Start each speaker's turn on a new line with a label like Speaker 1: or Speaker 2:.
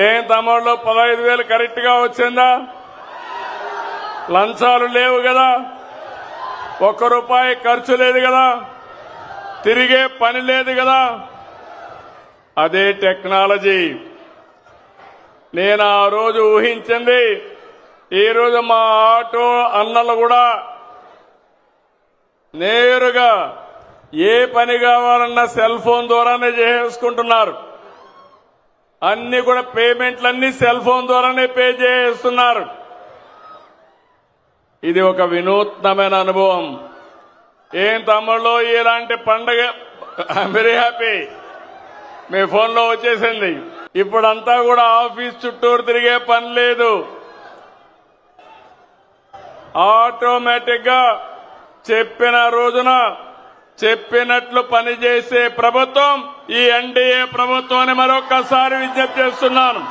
Speaker 1: ఏం తమ్ముళ్ళు 15,000 కరెక్ట్ గా వచ్చిందా? లంచాలు లేవు కదా, ₹1 ఖర్చు లేదు కదా, తిరిగే పని లేదు కదా. అదే టెక్నాలజీ. నేను ఆ రోజు ఊహించింది ఈ రోజు మా ఆటో అన్నలు కూడా నేరుగా ఏ పని కావాలన్నా సెల్ ఫోన్ ద్వారానే చేసుకుంటున్నారు. అన్ని కూడా పేమెంట్లన్నీ సెల్ ఫోన్ ద్వారానే పే చేస్తున్నారు. ఇది ఒక వినూత్నమైన అనుభవం. ఏం తమ్ముళ్ళు ఇలాంటి పండగ ఐఎమ్ వెరీ హ్యాపీ. మీ ఫోన్లో వచ్చేసింది. ఇప్పుడంతా కూడా ఆఫీస్ చుట్టూరు తిరిగే పని లేదు. ఆటోమేటిక్ గా చెప్పిన రోజున చెప్పినట్లు పనిచేసే ప్రభుత్వం ఈ ఎన్డీఏ ప్రభుత్వాన్ని మరొక్కసారి విజ్ఞప్తి చేస్తున్నాను.